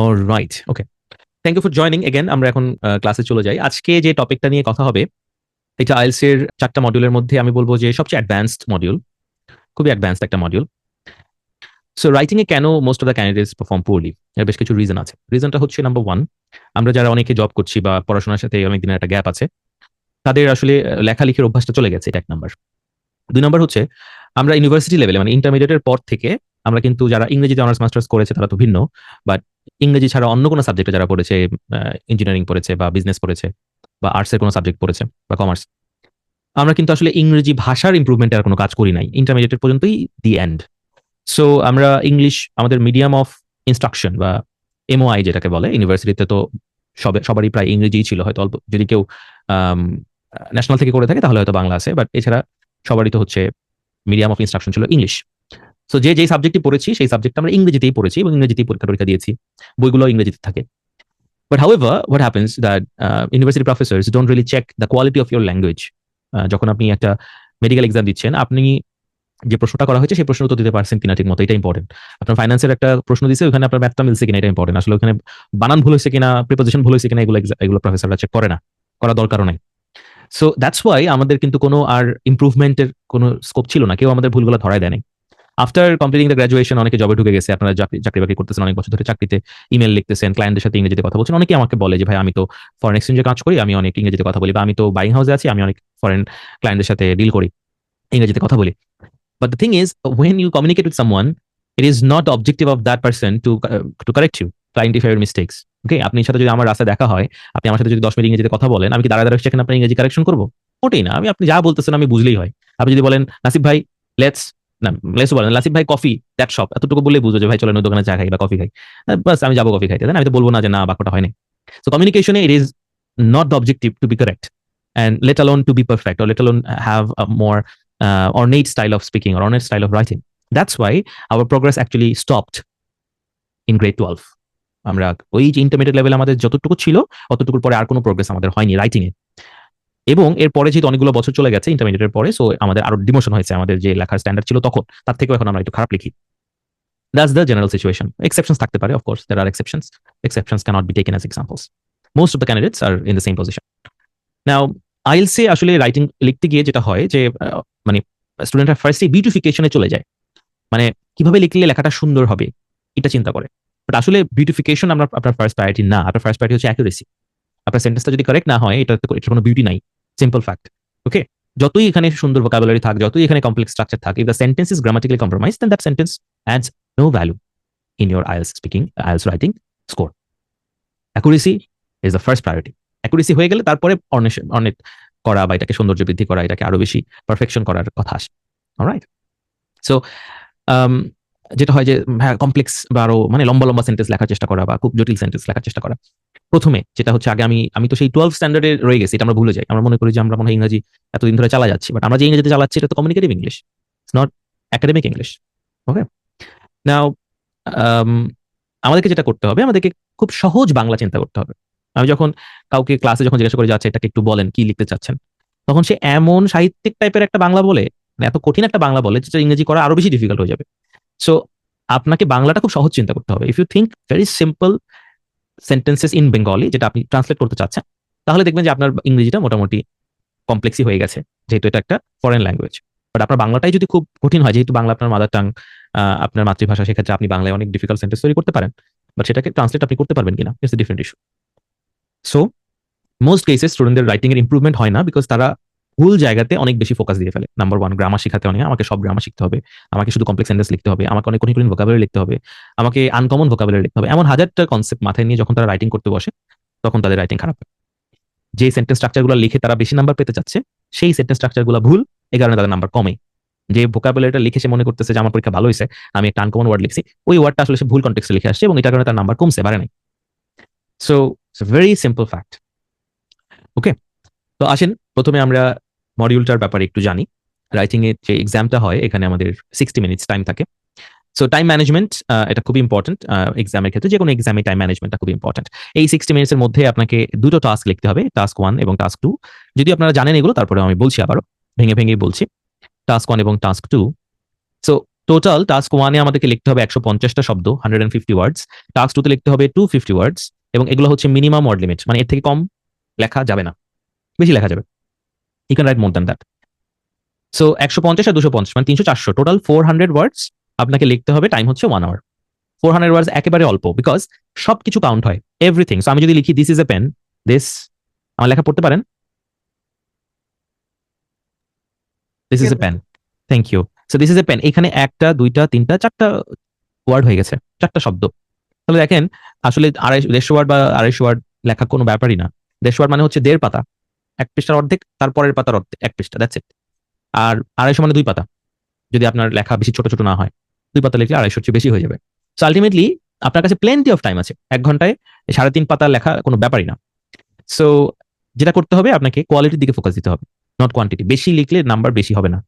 Alright, okay. Thank you for joining again. আমরা এখন ক্লাসে চলে যাই। আজকে যে টপিকটা নিয়ে কথা হবে, এটা আইএলটিএস এর 4টা মডিউলের মধ্যে আমি বলবো যে সবচেয়ে অ্যাডভান্সড মডিউল, খুবই অ্যাডভান্সড একটা মডিউল। সো রাইটিং এ কেন most of the candidates perform পুরলি, এর বেশ কিছু রিজন আছে। রিজনটা হচ্ছে নাম্বার 1, আমরা যারা অনেকে জব করছি বা পড়াশোনার সাথে অনেক দিনের একটা গ্যাপ আছে, তাদের আসলে লেখালেখির অভ্যাসটা চলে গেছে, এটা 1 নাম্বার। 2 নাম্বার হচ্ছে আমরা ইউনিভার্সিটি লেভেলে মানে ইন্টারমিডিয়েটের পর থেকে আমরা কিন্তু যারা ইংরেজিতে অনার্স মাস্টার্স করেছে তারা তো ভিন্ন, বাট ইংরেজি ছাড়া অন্য কোনো সাবজেক্টে যারা পড়েছে, ইঞ্জিনিয়ারিং পড়েছে বা বিজনেস পড়েছে বা আর্টসের কোনো সাবজেক্ট পড়েছে বা কমার্স, আমরা কিন্তু আসলে ইংরেজি ভাষার ইমপ্রুভমেন্টের আর কোনো কাজ করি নাই, ইন্টারমিডিয়েটের পর্যন্তই দি এন্ড। সো আমরা ইংলিশ আমাদের মিডিয়াম অফ ইনস্ট্রাকশন বা এমওআই যেটাকে বলে, ইউনিভার্সিটিতে তো সবারই প্রায় ইংরেজিই ছিল, হয়তো অল্প যদি কেউ ন্যাশনাল থেকে করে থাকে তাহলে হয়তো বাংলা আছে, বাট এছাড়া সবারই তো হচ্ছে মিডিয়াম অফ ইনস্ট্রাকশন ছিল ইংলিশ। সো যেই সাবজেক্টই পড়েছি সেই সাবজেক্ট আমরা ইংরেজিতেই পড়েছি এবং ইংরেজিতেই পরীক্ষা টরীক্ষা দিয়েছি, বইগুলো ইংরেজিতে থাকে। But however what happens that university professors don't really check the quality of your language. যখন আপনি একটা মেডিকেল এক্সাম দিচ্ছেন, আপনি যে প্রশ্নটা করা হয়েছে সেই প্রশ্ন উত্তর দিতে পারছেন কিনা ঠিক মতো, এটা ইম্পর্টেন্ট। আপনার ফাইন্যান্সের একটা প্রশ্ন দিচ্ছে, ওখানে আপনার ম্যাথটা মিলছে কিনা এটা ইম্পর্টেন্ট। আসলে ওখানে বানান ভুল হয়েছে কিনা, প্রিপোজিশন ভুল হয়েছে কিনা, এগুলো প্রফেসররা চেক করে না, করা দরকারও নাই। সো দ্যাটস ওয়াই আমাদের কিন্তু কোনো আর ইমপ্রুভমেন্টের কোনো স্কোপ ছিল না, কেউ আমাদের ভুলগুলো ধরায় দেয় নাই। আফটার কমপ্লিটিং দ্য গ্রাজুয়েশন অনেকে জবে ঢুকে গেছে, আপনারা চাকরি বাকরি করতেছেন, অনেক বছর ধরে চাকরিতে ইমেল লিখতেছেন, ক্লায়েন্টদের সাথে ইংরেজিতে কথা বলছেন। অনেকে আমাকে বলে যে ভাই আমি তো ফরেন এক্সচেঞ্জে কাজ করি, আমি অনেক ইংরেজিতে কথা বলি, বা আমি তো বাইং হাউসে আছি, আমি অনেক ফরেন ক্লায়েন্টদের সাথে ডিল করি, ইংরেজিতে কথা বলি। But the thing is, when you communicate with someone, it is not the objective of that person to correct you, to identify your mistakes. ওকে, আপনার সাথে যদি আমার রাস্তায় দেখা হয়, আপনি আমার সাথে যদি 10 মিনিট ইংরেজিতে কথা বলেন, আমি কি দাঁড়ায় দাঁড়ায় সেখানে আপনার ইংরেজি কারেকশন করবো? মোটেই না। আপনি যা বলতেছেন আমি বুঝলেই হয়। আপনি যদি বলেন নাসিব ভাই লেটস, না লেটস বলেন নাসিব ভাই কফি দ্যাট শপ, এতটুকু বললেই বুঝবো যে ভাই চলেন ওই দোকানে চা খাই বা কফি খাই, বাস আমি যাবো কফি খাইতে, আমি তো বলবো না যে না বাক্যটা হয় নাই। সো কমিউনিকেশনে it is not the objective to be correct, and let alone to be perfect, or let alone have a more ornate style of speaking or ornate style of writing. That's why our progress actually stopped in grade 12. আমরা ওই যে intermediate লেভেলে আমাদের যতটুকু ছিল অতটুকুর পরে আর কোনো progress আমাদের হয়নি রাইটিং এ। এবং এরপরে যেহেতু অনেকগুলো বছর চলে গেছে ইন্টারমিডিয়েটের পরে, সো আমাদের আরো ডিমোশন হয়েছে, আমাদের যে লেখার স্ট্যান্ডার্ড ছিল তখন তার থেকেও এখন আমরা একটু খারাপ লিখি। That's the general situation. Exceptions থাকতে পারে, of course there are exceptions. Exceptions cannot be taken as examples. Most of the candidates are in the same position. Now IELTS এ আসলে রাইটিং লিখতে গিয়ে যেটা হয় যে মানে স্টুডেন্টরা ফার্স্টে বিউটিফিকেশনে চলে যায়, মানে কিভাবে লিখলে লেখাটা সুন্দর হবে এটা চিন্তা করে। বাট আসলে বিউটিফিকেশন আপনার ফার্স্ট প্রায়োরিটি না, আপনার ফার্স্ট প্রায়োরিটি হচ্ছে অ্যাকুরেসি। আপনার সেন্টেন্সটা যদি কারেক্ট না হয় এটার কোনো বিউটি নাই, সিম্পল ফ্যাক্ট। ওকে, যতই এখানে সুন্দর ভোকাবুলারি থাক, যতই এখানে কমপ্লেক্স স্ট্রাকচার থাকে, if the sentence is grammatically compromise, then that sentence adds no value in your IELTS speaking, IELTS writing score. Accuracy is the first priority. Accuracy হয়ে গেলে তারপরে অনেক করা বা এটাকে সৌন্দর্য বৃদ্ধি করা, এটাকে আরো বেশি পারফেকশন করার কথা আসে। অলরাইট, সো যেটা হয় যে হ্যাঁ কমপ্লেক্স বা আরো মানে লম্বা লম্বা সেন্টেন্স লেখার চেষ্টা করা বা খুব জটিল সেন্টেন্স লেখার চেষ্টা করা। প্রথমে যেটা হচ্ছে, আগে আমি তো সেই 12 স্ট্যান্ডার্ডে রয়ে গেছি, এটা আমরা ভুলে যাই। আমরা মনে করি যে আমরা মনে হয় ইংরেজি এতদিন ধরে চালা যাচ্ছি, বাট আমরা যে ইংরেজিতে চালাচ্ছি এটা তো communicative English, it's not academic English. Okay, now আমাদেরকে যেটা করতে হবে, আমাদেরকে খুব সহজ বাংলা চিন্তা করতে হবে। আমি যখন কাউকে ক্লাসে যখন জিজ্ঞাসা করে যাচ্ছে এটাকে একটু বলেন কি লিখতে চাচ্ছেন, তখন সে এমন সাহিত্যিক টাইপের একটা বাংলা বলে, মানে এত কঠিন একটা বাংলা বলে যেটা ইংরেজি করা আরো বেশি ডিফিকাল্ট হয়ে যাবে। সো আপনাকে বাংলাটা খুব সহজ চিন্তা করতে হবে। If you think very simple sentences in Bengali, যেটা আপনি ট্রান্সলেট করতে চাচ্ছেন, তাহলে দেখবেন যে আপনার ইংরেজিটা মোটামুটি কমপ্লেক্সই হয়ে গেছে, যেহেতু এটা একটা ফরেন ল্যাঙ্গুয়েজ। বাট আপনার বাংলাটাই যদি খুব কঠিন হয়, যেহেতু বাংলা আপনার মাদার টাং, আপনার মাতৃভাষা, সেক্ষেত্রে আপনি বাংলায় অনেক ডিফিকাল্ট সেন্টেন্স তৈরি করতে পারেন, বাট সেটাকে ট্রান্সলেট আপনি করতে পারবেন কিনা, it's a different issue. So most cases স্টুডেন্টদের রাইটিং এর ইমপ্রুভমেন্ট হয় না, বিকজ তারা ভুল জায়গাতে অনেক বেশি ফোকাস দিয়ে ফেলে। নাম্বার 1, গ্রামার শিখাতে অনেক, আমাকে সব গ্রামার শিখতে হবে, আমাকে শুধু কমপ্লেক্স সেন্টেন্স লিখতে হবে, আমাকে অনেক কঠিন কঠিন ভোকাবুলারি লিখতে হবে, আমাকে আনকমন ভোকাবুলারি লিখতে হবে, এমন হাজারটা কনসেপ্ট মাথায় নিয়ে যখন তারা রাইটিং করতে বসে, তখন তাদের রাইটিং খারাপ হয়। যে সেন্টেন্স স্ট্রাকচারগুলো লিখে তারা বেশি নাম্বার পেতে চাচ্ছে, সেই সেন্টেন্স স্ট্রাকচারগুলো ভুল, এই কারণে তাদের নাম্বার কমে। যে ভোকাবুলারিটা লিখে সে মনে করতেছে যে আমার পরীক্ষা ভালো হয়েছে, আমি একটা আনকমন ওয়ার্ড লিখছি, ওই ওয়ার্ডটা আসলে সে ভুল কনটেক্সটে লিখে আসছে এবং এটার কারণে তার নাম্বার কমছে, বাড়ে নাই। So it's very simple fact. Okay, তো আসেন প্রথমে আমরা মডিউলটার ব্যাপারে একটু জানি। রাইটিং এর যে এক্সামটা হয় এখানে আমাদের 60 মিনিটস টাইম থাকে। সো টাইম ম্যানেজমেন্ট এটা খুবই ইম্পর্টেন্ট এক্সামের ক্ষেত্রে, যে কোনো এক্সামে টাইম ম্যানেজমেন্টটা খুবই ইম্পর্টেন্ট। এই 60 মিনিটসের মধ্যে আপনাকে দুটো টাস্ক লিখতে হবে, টাস্ক 1 এবং টাস্ক 2। যদি আপনারা জানেন এগুলো, তারপরে আমি বলছি, আবারও ভেঙে ভেঙেই বলছি। টাস্ক 1 এবং টাস্ক 2। সো টোটাল টাস্ক 1-এ আমাদেরকে লিখতে হবে 150টা শব্দ, 150 ওয়ার্ডস। টাস্ক 2-তে লিখতে হবে 250 ওয়ার্ডস, এবং এগুলো হচ্ছে মিনিমাম ওয়ার্ড লিমিট, মানে এর থেকে কম লেখা যাবে না, বেশি লেখা যাবে। You can write more than that. So 150 আর 250 মানে 300 400, টোটাল 400 ওয়ার্ডস আপনাকে লিখতে হবে। টাইম হচ্ছে 1 আওয়ার। 400 ওয়ার্ডস একেবারে অল্প, বিকজ সবকিছু কাউন্ট হয়, এভরিথিং। সো আমি যদি লিখি this is a pen, this, আমার লেখা পড়তে পারেন? This is a pen, thank you. So this is a pen, এখানে একটা, দুইটা, তিনটা, চারটা ওয়ার্ড হয়ে গেছে, চারটা শব্দ। তাহলে দেখেন, আসলে 150 ওয়ার্ড বা 250 ওয়ার্ড লেখা কোনো ব্যাপারই না। 150 ওয়ার্ড মানে হচ্ছে 1.5 পাতা, এক পৃষ্ঠার অর্ধেক, তারপরের পাতার অর্ধেক, এক পৃষ্ঠা, দ্যাটস ইট। আর 250 মানে 2 পাতা, যদি আপনার লেখা বেশি ছোট ছোট না হয়। 2 পাতা লিখলে 250 চেয়ে বেশি হয়ে যাবে। সো আলটিমেটলি আপনার কাছে প্লেন্টি অফ টাইম আছে, 1 ঘন্টায় 3.5 পাতা লেখা কোনো ব্যাপারই না। সো যেটা করতে হবে, আপনাকে কোয়ালিটির দিকে ফোকাস দিতে হবে, নট কোয়ান্টিটি। বেশি লিখলে নাম্বার বেশি হবে না,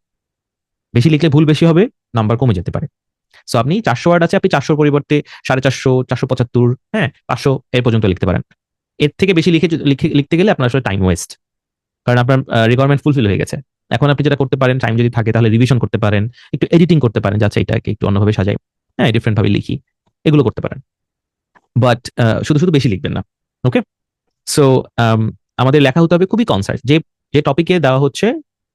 বেশি লিখলে ভুল বেশি হবে, নাম্বার কমে যেতে পারে। সো আপনি 400 ওয়ার্ড আছে, আপনি 400 পরিবর্তে 450, 475, হ্যাঁ 500 এর পর্যন্ত লিখতে পারেন। এর থেকে বেশি লিখতে গেলে আপনার আসলে টাইম ওয়েস্ট, কারণ আপনার রিকোয়ারমেন্ট ফুলফিল হয়ে গেছে। এখন আপনি যেটা করতে পারেন, টাইম যদি থাকে তাহলে রিভিশন করতে পারেন, একটু এডিটিং করতে পারেন, যাচ্ছে এটাকে একটু অন্যভাবে সাজাই, হ্যাঁ ডিফারেন্ট ভাবে লিখি, এগুলো করতে পারেন। বাট শুধু শুধু বেশি লিখবেন না। ওকে, সো আমাদের লেখা হতে হবে খুবই কনসাইজ, যে যে টপিকে দেওয়া হচ্ছে,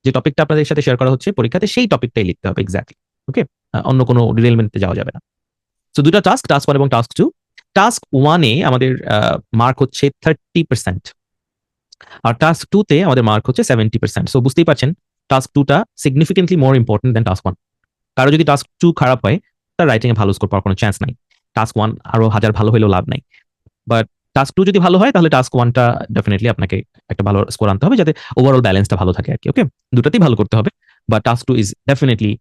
যে টপিকটা আপনাদের সাথে শেয়ার করা হচ্ছে পরীক্ষাতে, সেই টপিকটাই লিখতে হবে এক্স্যাক্টলি। ওকে, অন্য কোনো ডিটেইলমেন্টে যাওয়া যাবে না। সো দুটো টাস্ক, টাস্ক 1 এবং টাস্ক 2। টাস্ক 1-এ আমাদের মার্ক হচ্ছে 30%, আর টাস্ক 2-তে আমাদের মার্ক হচ্ছে 70%। সো বুঝতেই পারছেন টাস্ক 2টা সিগনিফিকেন্টলি মোর ইম্পর্টেন্ট দেন টাস্ক 1। কারো যদি টাস্ক 2 খারাপ হয়, তার রাইটিং এ ভালো স্কোর পাওয়ার কোনো চান্স নাই। টাস্ক 1 আরো হাজার ভালো হলেও লাভ নাই। বাট টাস্ক 2 যদি ভালো হয়, তাহলে টাস্ক 1টা ডেফিনেটলি আপনাকে একটা ভালো স্কোর আনতে হবে, যাতে ওভারঅল ব্যালেন্সটা ভালো থাকে আর কি। ওকে, দুটাতেই ভালো করতে হবে, but task 2 is definitely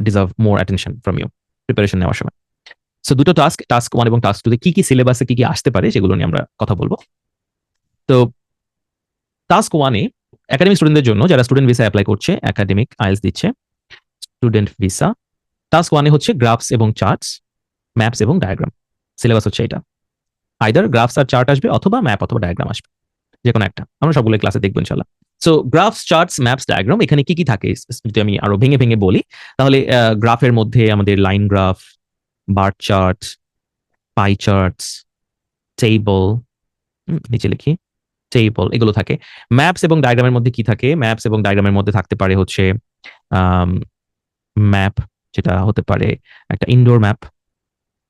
deserve more attention from you preparation নেওয়ার সময়। সো দুটো টাস্ক, টাস্ক 1 এবং টাস্ক 2-তে কি কি সিলেবাসে কি কি আসতে পারে, সেগুলো নিয়ে আমরা কথা বলবো। তো টাস্ক 1-এ একাডেমিক স্টুডেন্টদের জন্য, যারা স্টুডেন্ট ভিসা অ্যাপ্লাই করছে, একাডেমিক আইএলটিএস দিচ্ছে, স্টুডেন্ট ভিসা, টাস্ক 1-এ হচ্ছে গ্রাফস এবং চার্টস, ম্যাপস এবং ডায়াগ্রাম। সিলেবাস হচ্ছে এটা, আইদার গ্রাফস আর চার্ট আসবে, অথবা ম্যাপ অথবা ডায়াগ্রাম আসবে, যে কোনো একটা। আমরা সবগুলো ক্লাসে দেখবো ইনশাল্লাহ। So graphs, charts, maps, diagram, এখানে কি কি থাকে যদি আমি আরো ভেঙে ভেঙে বলি, তাহলে গ্রাফের মধ্যে আমাদের লাইন গ্রাফ, বার চার্ট, পাই চার্টস, টেবল, নিচে লিখি টেবল, এগুলো থাকে। ম্যাপস এবং ডায়াগ্রামের মধ্যে কি থাকে? ম্যাপস এবং ডায়াগ্রামের মধ্যে থাকতে পারে হচ্ছে ম্যাপ, যেটা হতে পারে একটা ইনডোর ম্যাপ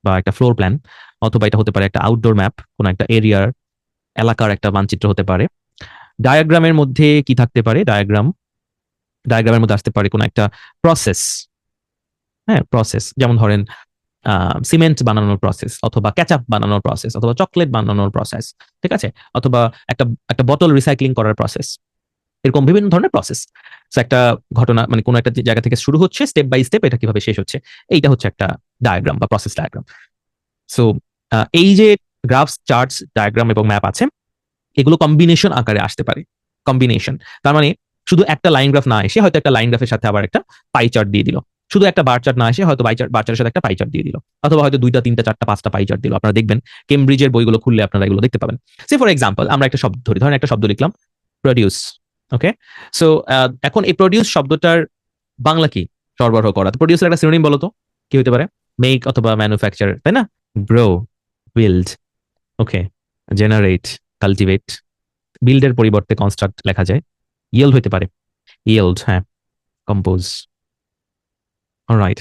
বা একটা ফ্লোর প্ল্যান, অথবা এটা হতে পারে একটা আউটডোর ম্যাপ, কোনো একটা এরিয়ার, এলাকার একটা মানচিত্র হতে পারে। ডায়াগ্রামের মধ্যে কি থাকতে পারে? ডায়াগ্রামের মধ্যে আসতে পারে কোনো একটা প্রসেস, হ্যাঁ প্রসেস, যেমন ধরেন সিমেন্ট বানানোর প্রসেস, অথবা কেচাপ বানানোর প্রসেস, অথবা চকলেট বানানোর প্রসেস, ঠিক আছে, অথবা একটা একটা বোতল রিসাইক্লিং করার প্রসেস, এরকম বিভিন্ন ধরনের প্রসেস। একটা ঘটনা, মানে কোনো একটা জায়গা থেকে শুরু হচ্ছে, স্টেপ বাই স্টেপ এটা কিভাবে শেষ হচ্ছে, এইটা হচ্ছে একটা ডায়াগ্রাম বা প্রসেস ডায়াগ্রাম। সো এই যে গ্রাফস, চার্টস, ডায়াগ্রাম এবং ম্যাপ আছে, এগুলো কম্বিনেশন আকারে আসতে পারে। কম্বিনেশন তার মানে শুধু একটা লাইন গ্রাফ না এসে হয়তো একটা লাইন গ্রাফের সাথে আবার একটা পাই চার্ট দিয়ে দিল, শুধু একটা বার চার্ট না এসে হয়তো বার চার্টের সাথে একটা পাই চার্ট দিয়ে দিল, অথবা হয়তো 2টা 3টা 4টা 5টা পাই চার্ট দিল। আপনারা দেখবেন কেমব্রিজের বইগুলো খুললে আপনারা এগুলো দেখতে পাবেন। সে ফর এক্সাম্পল, আমরা একটা শব্দ ধরি, ধরেন একটা শব্দ লিখলাম প্রডিউস। ওকে, সো এখন এই প্রডিউস শব্দটার বাংলা কি? সরবরাহ করা। তো প্রডিউসের একটা সিনোনিম বলো তো, কি হতে পারে? মেক অথবা ম্যানুফ্যাকচার, তাই না? গ্রো, বিল্ড, ওকে, জেনারেট, কালটিভেট। বিল্ডের পরিবর্তে কনস্ট্রাক্ট লেখা যায়। ইয়েল্ড হতে পারে, ইয়েল্ড, হ্যাঁ, কম্পোজ। Alright,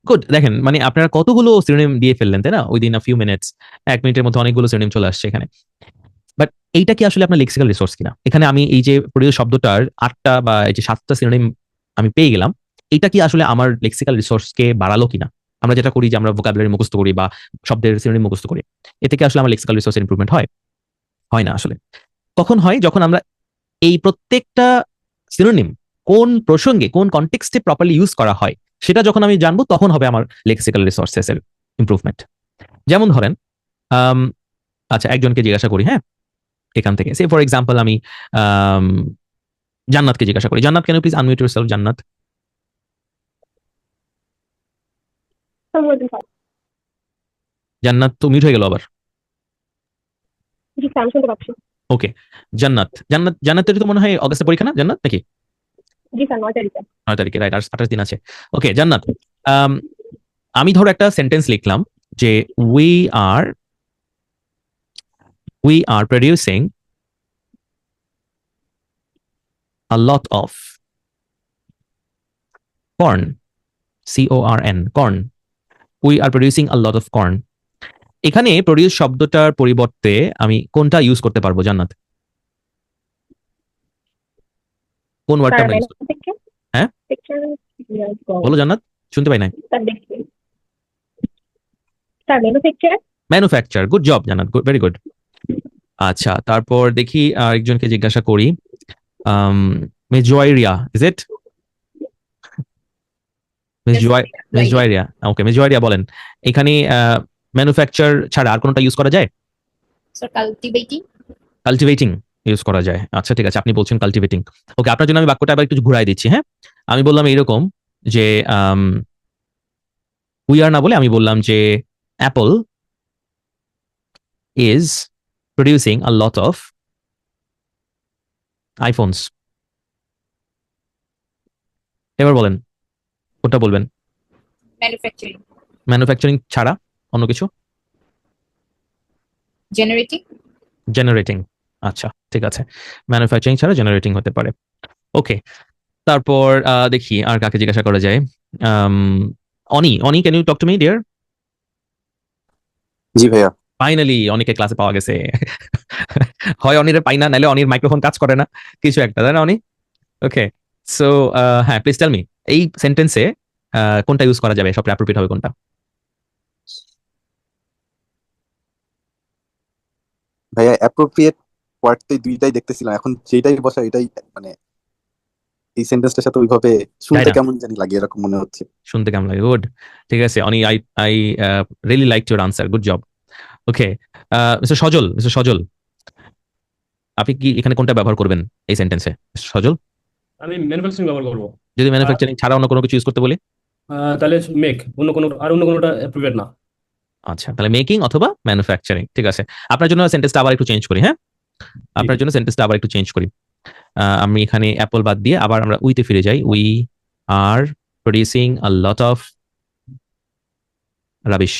good. দেখেন মানে আপনারা কতগুলো সিনোনিম দিয়ে ফেললেন, তাই না? উইদিন আ ফিউ মিনিটস, 1 মিনিটের মধ্যে অনেকগুলো সিনোনিম চলে আসছে এখানে। বাট এইটা কি আসলে আপনার লেক্সিক্যাল রিসোর্স কিনা? এখানে আমি এই যে প্রডিউস শব্দটার 8টা বা এই যে 7টা সিনোনিম আমি পেয়ে গেলাম, এটা কি আসলে আমার লেক্সিক্যাল রিসোর্সকে বাড়ালো কিনা? আমরা যেটা করি যে আমরা ভোকাবুলারি মুখস্থ করি বা শব্দের সিনোনিম মুখস্থ করি, এতে কি আসলে আমার লেক্সিক্যাল রিসোর্সের ইমপ্রুভমেন্ট হয়? হয় না আসলে। কখন হয়? যখন আমরা এই প্রত্যেকটা সিনোনিম কোন প্রসঙ্গে, কোন কনটেক্সটে প্রপারলি ইউজ করা হয়, সেটা যখন আমি জানবো, তখন হবে আমার লেক্সিক্যাল রিসোর্সেস এর ইমপ্রুভমেন্ট। যেমন ধরেন, আম, আচ্ছা একজনকে জিজ্ঞাসা করি, হ্যাঁ, এখান থেকে সে ফর এক্সাম্পল আমি আম, জান্নাতকে জিজ্ঞাসা করি। Jannat, can you please unmute yourself? Jannat, Jannat তো মিউট হয়ে গেল আবার। জি স্যার, আমি শুনতে পাচ্ছি। ওকে, জান্নাতের তো মনে হয় অগাস্টে পরীক্ষা না জান্নাত, নাকি? জি স্যার 9 তারিখে। 9 তারিখে, রাইট? আর 28 দিন আছে। ওকে জান্নাত, আম, আমি ধরো একটা সেন্টেন্স লিখলাম যে we are producing a lot of corn, CORN, corn. We are producing a lot of corn. এখানে প্রডিউস শব্দটার পরিবর্তে আমি কোনটা ইউজ করতে পারবো জান্নাত? কোন ওয়ার্ডটা স্যার আমরা ইউজ করব? ম্যানুফ্যাকচার। হ্যাঁ বলো জান্নাত, শুনতে পাই নাই। স্যার দেখছি। Sir manufacture. Manufacture, good job Jannat, very good. আচ্ছা, তারপর দেখি আরেকজনকে জিজ্ঞাসা করি। মেজোয়াইরিয়া, is it? Miss Joy, miss Juwairia, okay miss Juwairia বলেন, এখানে ম্যানুফ্যাকচার ছাড়া আর কোনটা ইউজ করা যায়? Sir cultivating. কালটিভেটিং ইউজ করা যায়। আচ্ছা ঠিক আছে, আপনি বলছেন কালটিভেটিং। ওকে, আপনার জন্য আমি বাক্যটা আবার একটু ঘুরাই দিচ্ছি। হ্যাঁ, আমি বললাম এইরকম যে উই আর না বলে আমি বললাম যে Apple is producing a lot of iPhones. এবার বলেন কোনটা বলবেন? ম্যানুফ্যাকচারিং। ম্যানুফ্যাকচারিং ছাড়া অন্য কিছু? জেনারেটিং। জেনারেটিং। আচ্ছা ঠিক আছে, ম্যানুফ্যাকচারিং ছাড়া জেনারেটিং হতে পারে। ওকে, তারপর দেখি আর কাকে জিজ্ঞাসা করা যায়। Oni, can you talk to me dear? জি ভাইয়া। ফাইনালি অনিকে ক্লাসে পাওয়া গেছে। হয় অনির পাই না, নাহলে অনির মাইক্রোফোন কাজ করে না, কিছু একটা, তাই না অনি? ওকে, সো হ্যাঁ প্লিজ টেল মি, এই সেন্টেন্সে কোনটা ইউজ করা যাবে, সবচেয়ে অ্যাপ্রোপ্রিয়েট হবে কোনটা? ভাইয়া অ্যাপ্রোপ্রিয়েট ওয়ার্ড তো দুইটাই দেখতেছিলাম, এখন যেটাই বসা এটাই মানে এই সেন্টেন্সটার সাথে ওইভাবে তাই শুনতে না? কেমন জানি লাগে, এরকম মনে হচ্ছে। শুনতে কেমন লাগে? গুড, ঠিক আছে Oni, I I really like your answer, good job. Okay, mister Sajal, আপনি কি এখানে কোনটা ব্যবহার করবেন এই সেন্টেন্সে? সজল, আমি ম্যানুফ্যাকচারিং ব্যবহার করবো। যদি ম্যানুফ্যাকচারিং ছাড়া অন্য কোনো কিছু ইউজ করতে বলি? তাহলে মেক, অন্য কোনোটা অ্যাপ্রোপ্রিয়েট না। আচ্ছা, তাহলে মেকিং অথবা ম্যানুফ্যাকচারিং, ঠিক আছে। আপনার জন্য সেন্টেন্সটা আবার একটু চেঞ্জ করি। হ্যাঁ, আপনার জন্য সেন্টেন্সটা আবার একটু চেঞ্জ করি। আমি এখানে অ্যাপল বাদ দিয়ে আবার আমরা উইতে ফিরে যাই। We are producing a lot of rubbish.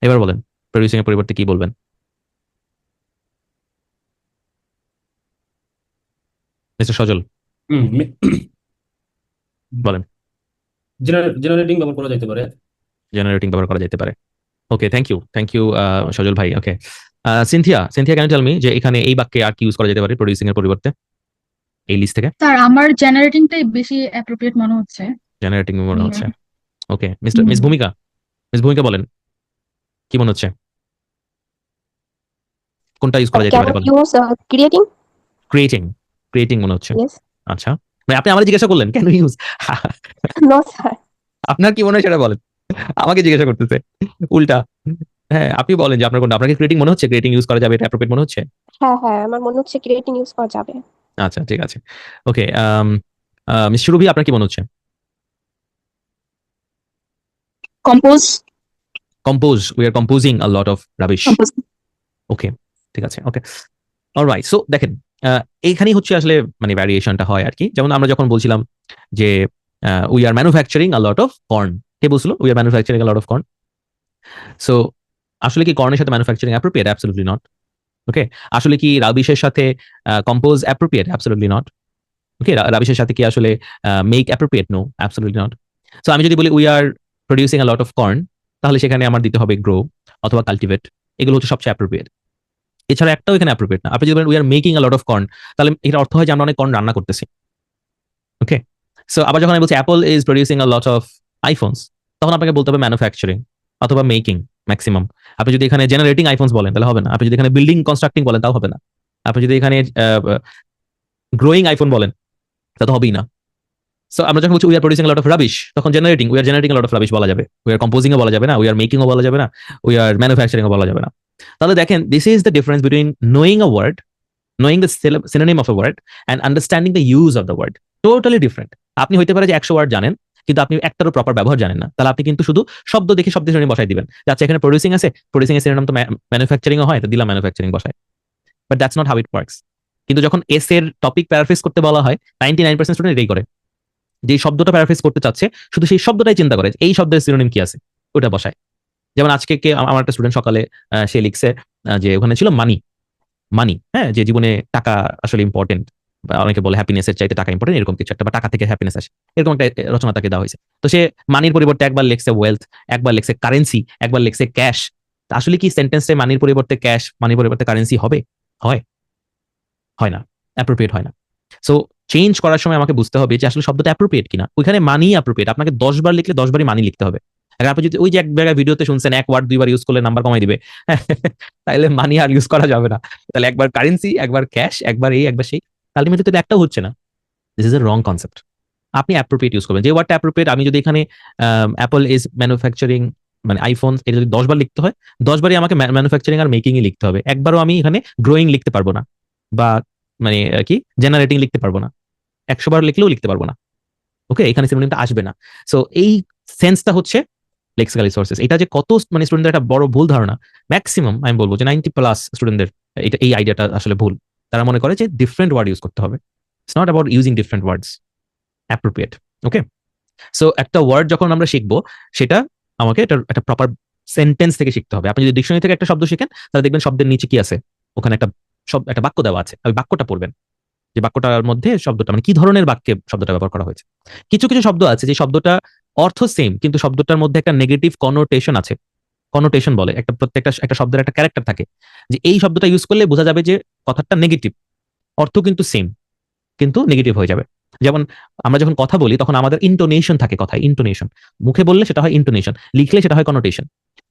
এবার বলেন প্রডিউসিং এর পরিবর্তে কি বলবেন? মিস্টার সজল বলেন। জেনারেটিং ব্যবহার করা যেতে পারে। জেনারেটিং ব্যবহার করা যেতে পারে। ওকে, থ্যাংক ইউ সজল ভাই। ওকে, সিনথিয়া ক্যান টেল মি যে এখানে এই বাক্যে আর কি ইউজ করা যেতে পারে প্রডিউসিং এর পরিবর্তে এই লিস্ট থেকে? স্যার আমার জেনারেটিংটাই বেশি অ্যাপ্রোপ্রিয়েট মনে হচ্ছে। জেনারেটিং মনে হচ্ছে। ওকে, হুম। মিস ভূমিকা বলেন, কি মনে হচ্ছে কোনটা ইউজ করা যেতে Can পারে I বলেন? use creating? ক্রিয়েটিং মনে হচ্ছে। Yes. আচ্ছা, মানে আপনি আমাকে জিজ্ঞাসা করলেন কেন ইউজ, No sir. আপনার কি মনে হয় সেটা বলেন, আমাকে জিজ্ঞাসা করতেছে উল্টা। হ্যাঁ, আপনি বলেন যে আপনার কোনটা, আপনাকে ক্রিয়েটিং মনে হচ্ছে, ক্রিয়েটিং ইউজ করা যাবে, এটা অ্যাপ্রোপ্রিয়েট মনে হচ্ছে? হ্যাঁ আমার মনে হচ্ছে creating use করা যাবে। আচ্ছা ঠিক আছে। ওকে, মিস সুরভি আপনার কি মনে হচ্ছে? Compose, we are composing a lot of rubbish. Okay, ঠিক আছে। ওকে, অলরাইট। সো দেখেন, এইখানেই হচ্ছে আসলে মানে ভ্যারিয়েশনটা হয় আর কি। যেমন আমরা যখন বলছিলাম যে we are manufacturing a lot of corn, কে বলছিল we are manufacturing a lot of corn? So আসলে কি কর্নের সাথে manufacturing appropriate? Absolutely not. Okay, আসলে কি রাবিশের সাথে compose appropriate? Absolutely not. Okay, রাবিশের সাথে কি আসলে make appropriate? No, absolutely not. So আমি যদি বলি we are producing a lot of corn, তাহলে সেখানে আমার দিতে হবে গ্রো অথবা কাল্টিভেট, এগুলো হচ্ছে সবচেয়ে অ্যাপ্রোপ্রিয়েট। এছাড়া একটাও এখানে অ্যাপ্রোপ্রিয়েট না। আপনি যদি বলেন we are making a lot of corn, তাহলে এর অর্থ হয় যে আমরা অনেক কর্ন রান্না করতেছি। ওকে, সো আবার যখন আমি বলছি Apple is producing a lot of iPhones, তখন আপনাকে বলতে হবে ম্যানুফ্যাকচারিং অথবা মেকিং ম্যাক্সিমাম। আপনি যদি এখানে জেনারেটিং আইফোনস বলেন তাহলে হবে না। আপনি যদি এখানে বিল্ডিং কনস্ট্রাক্টিং বলেন তাও হবে না। আপনি যদি এখানে গ্রোয়িং আইফোন বলেন তা তো হবেই না। সো আমরা যখন বলছি we are producing lot of rubbish, তখন we are generating lot of rubbish বলা যাবে। উই আর কম্পোজিং ও বলা যাবে না, উই আর মেকিং ও বলা যাবে না, উই আর ম্যানুফ্যাকচারিং ও বলা যাবে না। তাহলে দেখেন, this is the difference between knowing a word, knowing the synonym of a word and understanding the use of the word. Totally different. আপনি হইতে পারে যে 100 ওয়ার্ড জানেন, কিন্তু আপনি একটারও প্রপার ব্যবহার জানেন না। তাহলে আপনি কিন্তু শুধু শব্দ দেখে শব্দের সিনোনিম বসাই দিবেন। আচ্ছা এখানে প্রডিউসিং আছে, প্রডিউসিং এর সিনোনিম তো ম্যানুফ্যাকচারিং হয়, তো দিলাম ম্যানুফ্যাকচারিং বসায়। But that's not how it works. কিন্তু যখন এস এর টপিক প্যারাফ্রেজ করতে বলা হয় 99% স্টুডেন্ট এটাই করে, যে শব্দটা প্যারাফ্রেজ করতে চাচ্ছে শুধু সেই শব্দটাই চিন্তা করে এই শব্দের সিনোনিম কি আছে ওটা বসায়। যেমন আজকে আমার একটা স্টুডেন্ট সকালে সে লিখছে যে ওখানে ছিল মানি, মানি, হ্যাঁ, যে জীবনে টাকা আসলে ইম্পর্টেন্ট, বা অনেকে বলে হ্যাপিনেসের চাইতে টাকা ইম্পর্টেন্ট, এরকম কিছু একটা, বা টাকা থেকে হ্যাপিনেস আসে, এরকম একটা রচনা তাকে দেওয়া হয়েছে। তো সে মানির পরিবর্তে একবার লিখছে ওয়েলথ, একবার লিখছে কারেন্সি, একবার লিখছে ক্যাশ। আসলে কি সেন্টেন্সে মানির পরিবর্তে ক্যাশ, মানির পরিবর্তে কারেন্সি হবে? হয়? হয় না, অ্যাপ্রোপ্রিয়েট হয় না। সো চেঞ্জ করার সময় আমাকে বুঝতে হবে যে আসলে শব্দটা অ্যাপ্রোপ্রিয়েট কিনা। ওইখানে মানি অ্যাপ্রোপ্রিয়েট, আপনাকে 10 বার লিখলে 10 বারই মানি লিখতে হবে। আর আপনি যদি ওই যে এক জায়গায় ভিডিওতে শুনছেন এক ওয়ার্ড 2 বার ইউজ করলে নাম্বার কমাই দিবে, তাইলে মানি আর ইউজ করা যাবে না। তাহলে একবার কারেন্সি, একবার ক্যাশ, একবার এই একবার সেই, আলটিমেটলি তো একটাও হচ্ছে না। This is A wrong concept. আপনি অ্যাপ্রোপ্রিয়েট ইউজ করবেন। যে ওয়ার্ডটা অ্যাপ্রোপ্রিয়েট, আমি যদি এখানে অ্যাপল ইজ ম্যানুফ্যাকচারিং, মানে আইফোন, এটা যদি 10 বার লিখতে হয় 10 বারই আমাকে ম্যানুফ্যাকচারিং আর মেকিং ই লিখতে হবে। একবারও আমি এখানে গ্রোয়িং লিখতে পারবো না, বা মানে কি জেনারেটিং লিখতে পারবো না, 100 বার লিখলেও লিখতে পারবো না। ওকে, এখানে সিনোনিমটা আসবে না। সো এই সেন্সটা হচ্ছে লেক্সিক্যাল রিসোর্সেস। এটা যে কত মানে স্টুডেন্টদের একটা বড় ভুল ধারণা, ম্যাক্সিমাম আমি বলবো যে 90+ স্টুডেন্টদের এটা, এই আইডিয়াটা আসলে ভুল। তারা মনে করে যে ডিফারেন্ট ওয়ার্ড ইউজ করতে হবে। It's not about using different words, appropriate. Okay, so একটা ওয়ার্ড যখন আমরা শিখবো সেটা আমাকে এটা একটা প্রপার সেন্টেন্স থেকে শিখতে হবে। আপনি যদি ডিকশনারি থেকে একটা শব্দ শিখেন তাহলে দেখবেন শব্দের নিচে কি আছে, ওখানে একটা বাক্য দেওয়া আছে, ওই বাক্যটা পড়বেন, যে বাক্যটার মধ্যে শব্দটা মানে কি ধরনের বাক্যে শব্দটা ব্যবহার করা হয়েছে। কিছু কিছু শব্দ আছে যে শব্দটা অর্থ সেম, কিন্তু শব্দটার মধ্যে একটা নেগেটিভ কনোটেশন আছে। কনোটেশন বলে প্রত্যেকটা একটা শব্দের একটা ক্যারেক্টার থাকে, যে এই শব্দটা ইউজ করলে বোঝা যাবে যে কথাটা নেগেটিভ, অর্থ কিন্তু সেম, কিন্তু নেগেটিভ হয়ে যাবে। যেমন আমরা যখন কথা বলি তখন আমাদের ইন্টোনেশন থাকে, কথায় ইন্টোনেশন। মুখে বললে সেটা হয় ইন্টোনেশন, লিখলে সেটা হয় কনোটেশন।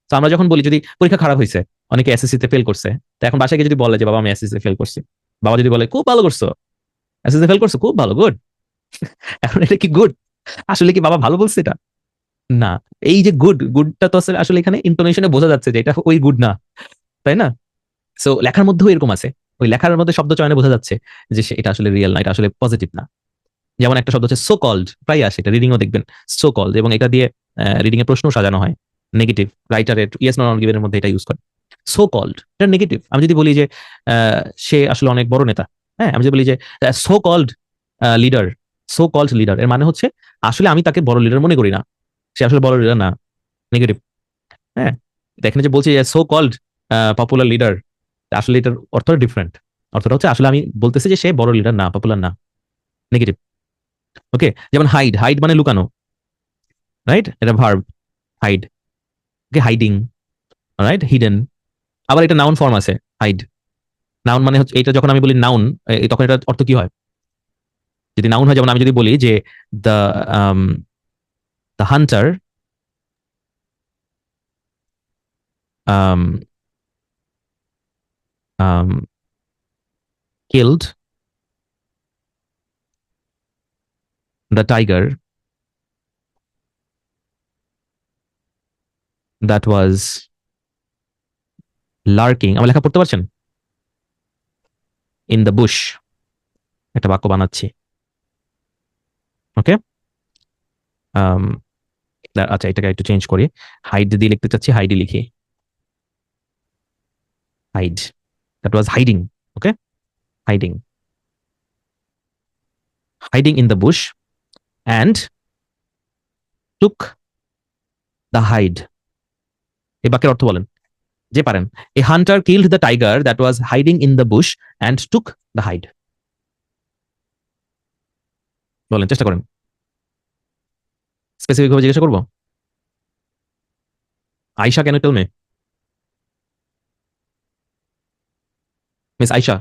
তো আমরা যখন বলি যদি পরীক্ষা খারাপ হয়েছে, অনেকে এসএসসি তে ফেল করছে, তো এখন বাসায় গিয়ে যদি বলে যে বাবা আমি এসএসসি তে ফেল করছি, বাবা যদি বলে খুব ভালো করছো, এসএসসি ফেল করছো, খুব ভালো, গুড। এখন এটা কি গুড? আসলে কি বাবা ভালো বলছে এটা? না। এই যে গুডটা তো আসলে এখানে ইন্টোনেশনে বোঝা যাচ্ছে যে এটা ওই গুড না, তাই না? সো লেখার মধ্যেও এরকম আছে, ওই লেখার মধ্যে শব্দ চয়নে বোঝা যাচ্ছে যে এটা আসলে রিয়েল না, এটা আসলে পজিটিভ না। যেমন একটা শব্দ হচ্ছে সো কল্ড, প্রায় আসে, এটা রিডিংও দেখবেন সো কল্ড, এবং এটা দিয়ে রিডিং এর প্রশ্ন সাজানো হয়। নেগেটিভ, রাইটারের ইয়েস নট গিভেন এর মধ্যে এটা ইউজ করে। সো কল্ড এটা নেগেটিভ। আমি যদি বলি যে সে আসলে অনেক বড় নেতা, হ্যাঁ, আমি যদি বলি যে so called leader, so called leader, এর মানে হচ্ছে আসলে আমি তাকে বড় লিডার মনে করি না, সে আসলে বড় লিডার না, নেগেটিভ। হ্যাঁ, এখানে যে বলছি সো কল্ড পপুলার লিডার, আসলে এটার অর্থটা ডিফারেন্ট। অর্থটা হচ্ছে আসলে আমি বলতেছি যে সে বড় লিডার না, পপুলার না, নেগেটিভ। ওকে, যেমন হাইড, হাইড মানে লুকানো, রাইট? এটা ভার্ব, হাইড। ওকে, হাইডিং, রাইট, হিডেন। আবার এটা নাউন ফর্ম আছে, হাইড। নাউন মানে হচ্ছে এটা, যখন আমি বলি নাউন, তখন এটা অর্থ কি হয়? যদি নাউন হয়, যেমন আমি যদি বলি যে the the Hunter killed the tiger that was lurking, আমার লেখা পড়তে পারছেন? in the bush, একটা বাক্য বানাচ্ছি। ওকে, আচ্ছা এটাকে একটু চেঞ্জ করি, হাইড দিয়ে লিখতে চাচ্ছি, হাইডি লিখি, hide, that was hiding. Okay, hiding, hiding in the bush and took the hide. এই বাক্যের অর্থ বলেন যে পারেন। A hunter killed the tiger that was hiding in the bush and took the hide. বলেন, চেষ্টা করেন। স্পেসিফিক ভাবে জিজ্ঞাসা করবো, Ayesha, can you tell me? Miss Ayesha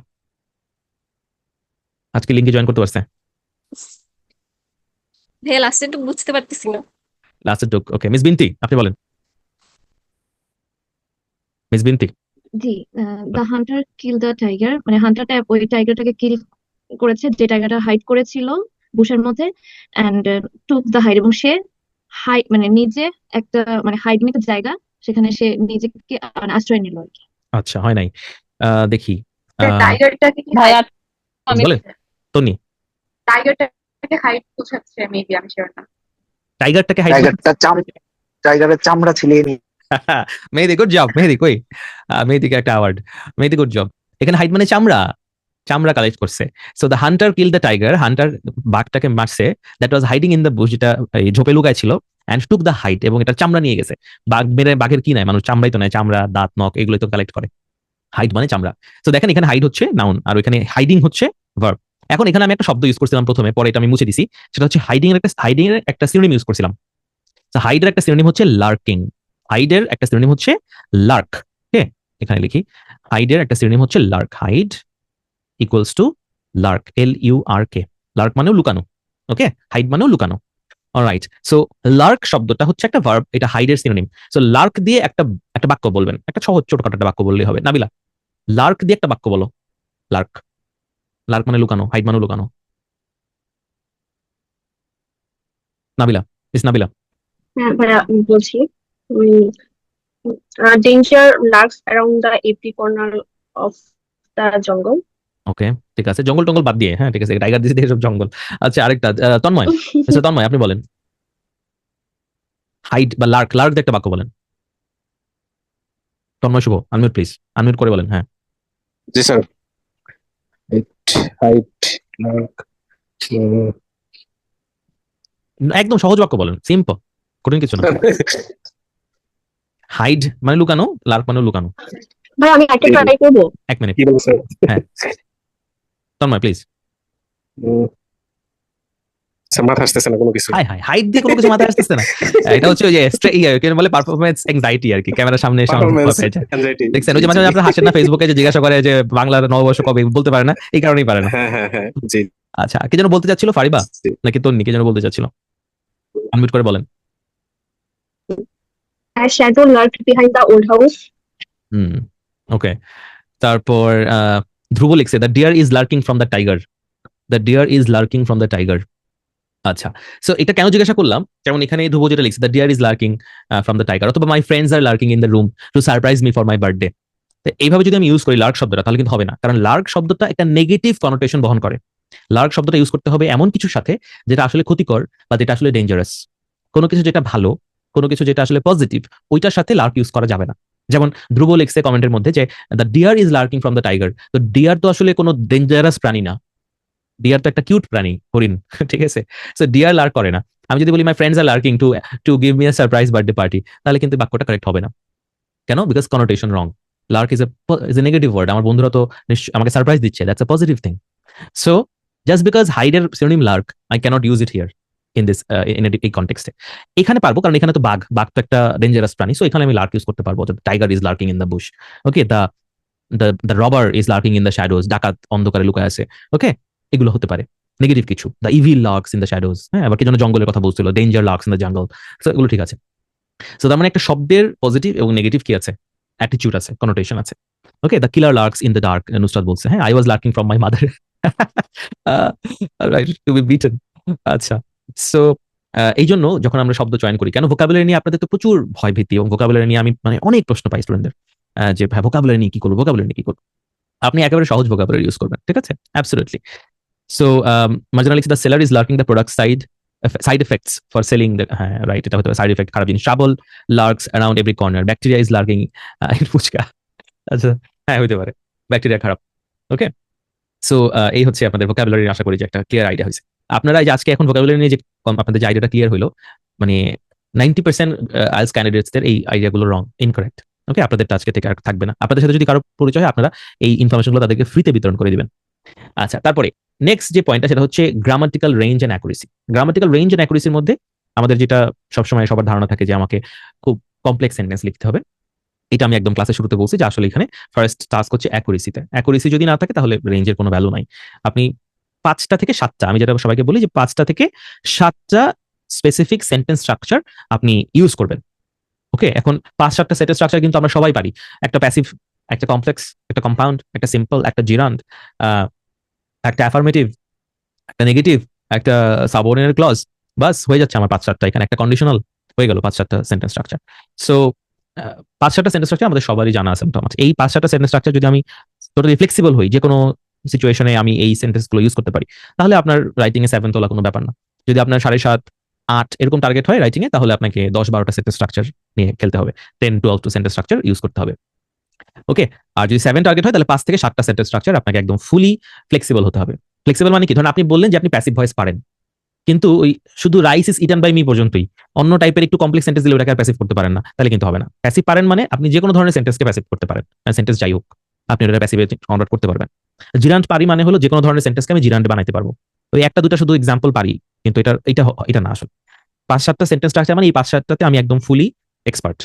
আজকে লিঙ্কে জয়েন করতে পারছে? ভাইয়া লাস্টে একটু বুঝতে পারতেছি না। লাস্টের টুক। ওকে, মিস বিনতি আপনি বলেন। মিস বিনতি। জি, the hunter kill the tiger, মানে হান্টারটা ওই টাইগারটাকে কিল করেছে যে টাইগারটা হাইড করেছিল বুশের মধ্যে, এন্ড টুক দ্য হাইড, এবং সে হাইড মানে নিজে একটা মানে হাইডিং একটা জায়গা, সেখানে সে নিজেকে মানে আশ্রয় নিল আর কি। আচ্ছা, হয় নাই। দেখি টাইগারটাকে কি ভাইয়া আমি বলেন তনি। টাইগারটাকে হাইট বোঝাচ্ছে, মেবি আমি শিওর না। টাইগারটাকে হাইড, টাইগারের চামড়া ছিলিয়ে নি। মেহেদি গুড জব। মেহেদি কই? মেহেদিকে একটা অ্যাওয়ার্ড। Mehedi good job. এখানে হাইড মানে চামড়া, চামড়া কালেক্ট করছে। So the hunter kill the tiger, hunter বাঘটাকে মারছে, that was hiding in the bush, যেটা এই ঝোপে লুকায় ছিল, অ্যান্ড টুক দ্য হাইট, এবং এটা চামড়া নিয়ে গেছে। বাঘ মেরে বাঘের কি নাই, মানুষ চামড়াই তো নেয়, চামড়া, দাঁত, নখ এগুলো তো কালেক্ট করে। হাইড মানে চামড়া। তো দেখেন এখানে হাইড হচ্ছে নাউন, আর ওখানে হাইডিং হচ্ছে ভার্ব। এখন এখানে আমি একটা শব্দ ইউজ করছিলাম প্রথমে, পরে এটা আমি মুছে দিছি, সেটা হচ্ছে হাইডিং এর একটা সিনোনিম ইউজ করছিলাম। হাইডের একটা সিনোনিম হচ্ছে লার্কিং। হাইডের একটা সিনোনিম হচ্ছে লার্ক। ওকে, এখানে লিখি, হাইডের একটা সিনোনিম হচ্ছে lurk. Hide equals to lurk, LURK। Lurk মানেও লুকানো। ওকে, হাইড মানেও লুকানো। অলরাইট, সো লার্ক শব্দটা হচ্ছে একটা ভার্ব, এটা হাইডের সিনোনিম। সো লার্ক দিয়ে একটা বাক্য বলবেন, একটা সহজ ছোটখাটো একটা বাক্য বললেই হবে। নাবিলা, লার্ক দিয়ে একটা বাক্য বলো। লার্ক, লার্ক মানে লুকানো, হাইড মানে লুকানো। নাবিলা, মিস নাবিলা। হ্যাঁ ভাইয়া, আমি বলছি। Danger lurks around the every corner of the jungle. Okay, ঠিক আছে, জঙ্গল টঙ্গল বাদ দিয়ে, হ্যাঁ ঠিক আছে, টাইগার দিছে সব জঙ্গল। আচ্ছা, আরেকটা তন্ময়। আচ্ছা তন্ময়, আপনি বলেন হাইড বা লার্ক, লার্ক দিয়ে একটা বাক্য বলেন। তন্ময় শুভ, আনমিউট প্লিজ, আনমিউট করে বলেন। হ্যাঁ, জি স্যার। Height Lark. একদম সহজ বাক্য বলেন, সিম্পল, কঠিন কিছু না। হাইড মানে লুকানো, লার্ক মানে লুকানো। ভাই আমি একটা ট্রাই করবো। 1 মিনিট, কি বলবো স্যার? হ্যাঁ তন্ময় প্লিজ। স্যার মাথা আসতেছে না কোনো কিছু। হাই হাই, হাইড দিয়ে কোনো কিছু মাথায় আসতেছে না। এটা হচ্ছে ওই যে কেন বলে পারফরম্যান্স এংজাইটি আর কি, ক্যামেরার সামনে এসে আমার Performance ভয় পেয়ে যায়। anxiety। দেখছেন ওই যে মাঝে মাঝে আপনার হাসেন না ফেসবুকে, যে জিজ্ঞাসা করে যে বাংলার নববর্ষ কবে, বলতে পারে না, এই কারণেই পারে না। হ্যাঁ হ্যাঁ হ্যাঁ, জি আচ্ছা, কি যেন বলতে চাচ্ছিল ফারিবা জি। নাকি তন্নি, কি যেন বলতে চাচ্ছিল, আনমিউট করে বলেন। A shadow lurked behind the old house. হুম, ওকে। তারপর ধ্রুব লিখছে, the deer is lurking from the tiger. The deer is lurking from the tiger. আচ্ছা, সো এটা কেন জিজ্ঞাসা করলাম, যেমন এখানে ধ্রুব যেটা লিখছে, the deer is lurking from the tiger, অথবা my friends are lurking in the room to surprise me for my birthday. তো এইভাবে যদি আমি ইউজ করি লার্ক শব্দটা, তাহলে কিন্তু হবে না, কারণ লার্ক শব্দটা একটা নেগেটিভ কনোটেশন বহন করে। লার্ক শব্দটা ইউজ করতে হবে এমন কিছুর সাথে যেটা আসলে ক্ষতিকর বা যেটা আসলে ডেঞ্জারাস। কোনো কিছু যেটা ভালো, কোনো কিছু যেটা আসলে পজিটিভ, ওইটার সাথে লার্ক ইউজ করা যাবে না। যেমন ধ্রুব লিখছে কমেন্টের মধ্যে যে the deer is lurking from the tiger. তো ডিয়ার তো আসলে কোনো ডেঞ্জারাস প্রাণী না, ডিয়ার তো একটা কিউট প্রাণী, হরিণ। ঠিক আছে, সো ডিয়ার লার্ক করে না। আমি যদি বলি my friends are lurking to give me a surprise birthday party, তাহলে কিন্তু বাক্যটা কারেক্ট হবে না। কেন? Because connotation wrong. Lurk is a negative word, আমার বন্ধুরা তো আমাকে সারপ্রাইজ দিচ্ছে, that's a positive thing. So just because হাইডের synonym lurk, I can't use it here in this এই কনটেক্সটে। এখানে পারবো, কারণ এখানে তো বাঘ তো একটা ডেঞ্জারাস প্রাণী, সো এখানে আমি লার্ক ইউজ করতে পারবো। Tiger is lurking in the bush. Okay, the robber is lurking in the shadows, ডাকাত অন্ধকারে লুকায় আছে। ওকে, এগুলো হতে পারে নেগেটিভ কিছু। The evil লার্কস in the shadows, হ্যাঁ, আবার কি যেন জঙ্গলের কথা বলছিল, danger লার্কস in the jungle. So এগুলো ঠিক আছে। সো তার মানে একটা শব্দের পজিটিভ এবং নেগেটিভ কি আছে, অ্যাটিটিউড আছে, কনোটেশন আছে। Okay, the killer lurks in the dark, Nusrat বলছে, হ্যাঁ, I was lurking from my mother right to be beaten. আচ্ছা, সো এই জন্য যখন আমরা শব্দ চয়ন করি, কেন ভোকাবুলারি নিয়ে আপনাদের তো প্রচুর ভয় ভীতি, এবং ভোকাবুলারি নিয়ে আমি মানে অনেক প্রশ্ন পাই স্টুডেন্টদের, যে ভাই ভোকাবুলারি নিয়ে কি করবো, ভোকাবুলারি নিয়ে কি করবো। আপনি একেবারে সহজ ভোকাবুলারি ইউজ করবেন, ঠিক আছে, অ্যাবসলিউটলি। সো মার্জানা লিখছে, the seller is lurking the product side effects for selling the, হ্যাঁ রাইট, এটা হতে পারে সাইড এফেক্ট, খারাপ জিনিস। Trouble lurks around every corner, bacteria is lurking in fuchka. আচ্ছা, হ্যাঁ হইতে পারে, ব্যাকটেরিয়া খারাপ। ওকে, সো এই হচ্ছে আপনাদের ভোকাবুলারি, আশা করি যে একটা ক্লিয়ার আইডিয়া হয়েছে। আপনারা এই যে আজকে এখন ভোকাবুলারি নিয়ে যে আপনাদের যে আইডিয়াটা ক্লিয়ার হলো, মানে 90% আইএলটিএস ক্যান্ডিডেটসদের এই আইডিয়াগুলো রং, ইনকারেক্ট। ওকে, আপনাদের আজকে থেকে আর থাকবে না। আপনাদের সাথে যদি কারো পরিচয় হয়, আপনারা এই ইনফরমেশনগুলো তাদেরকে ফ্রিতে বিতরণ করে দিবেন। আচ্ছা, তারপরে নেক্সট যে পয়েন্টটা, সেটা হচ্ছে grammatical range and accuracy. Grammatical range and অ্যাকুরেসির মধ্যে আমাদের যেটা সবসময় সবার ধারণা থাকে যে আমাকে খুব কমপ্লেক্স সেন্টেন্স লিখতে হবে, এটা আমি একদম ক্লাসের শুরুতে বলছি যে আসলে এখানে ফার্স্ট টাস্ক হচ্ছে অ্যাকুরেসিতে। অ্যাকুরেসি যদি না থাকে তাহলে রেঞ্জের কোনো ভ্যালু নাই। আপনি 5টা থেকে 7টা, আমি যেটা সবাইকে বলি যে 5টা থেকে 7টা স্পেসিফিক সেন্টেন্স স্ট্রাকচার আপনি ইউজ করবেন। ওকে, এখন 5-7টা সেন্টেন্স স্ট্রাকচার কিন্তু আমরা সবাই পারি। একটা প্যাসিভ, একটা কমপ্লেক্স, একটা কম্পাউন্ড, একটা সিম্পল, একটা জিরান্ড, একটা অ্যাফার্মেটিভ, একটা নেগেটিভ, একটা সাবঅর্ডিনেট ক্লজ, বাস হয়ে যাচ্ছে আমার 5-7টা। এখানে একটা কন্ডিশনাল, হয়ে গেল 5-7টা সেন্টেন্স স্ট্রাকচার। সো 5-7টা সেন্টেন্স স্ট্রাকচার আমাদের সবারই জানা আছে মোটামুটি। এই 5-7টা সেন্টেন্স স্ট্রাকচার যদি আমি টোটালি ফ্লেক্সিবল হই, যে কোনো সিচুয়েশনে আমি এই সেন্টেন্সগুলো ইউজ করতে পারি, তাহলে আপনার রাইটিং এ 7 তোলা কোনো ব্যাপার না। যদি আপনার 7.5, 8 এরকম টার্গেট হয় রাইটিং এ, তাহলে আপনাকে 10-12টা সেন্টেন্স স্ট্রাকচার নিয়ে খেলতে হবে, 10-12 সেন্টেন্স স্ট্রাকচার ইউজ করতে হবে। ওকে, আর যদি 7 টার্গেট হয় তাহলে 5 থেকে 7টা সেন্টেন্স স্ট্রাকচার আপনাকে একদম ফুলি ফ্লেক্সিবল হতে হবে। ফ্লেক্সিবল মানে কি, ধরুন আপনি বললেন যে আপনি প্যাসিভ ভয়েস পারেন, কিন্তু ওই শুধু rice is eaten by me পর্যন্তই, অন্য টাইপের একটু কমপ্লেক্স সেন্টেন্স দিলে ওটাকে প্যাসিভ করতে পারেন না, তাহলে কিন্তু হবে না। প্যাসিভ পারেন মানে আপনি যে কোনো ধরনের সেন্টেন্সকে প্যাসিভ করতে পারেন, সেন্টেন্স যাই হোক আপনি ওটা প্যাসিভে কনভার্ট করতে পারবেন। জিরান্ট পারি মানে হলো যে কোনো ধরনের সেন্টেন্সকে আমি জিরান্ট বানাইতে পারবো। ওই একটা দুটা শুধু এক্সাম্পল পারি, কিন্তু এটা না আসলে 5-7টা সেন্টেন্স স্ট্রাকচার মানে এই 5-7টাতে আমি একদম ফুলি এক্সপার্ট।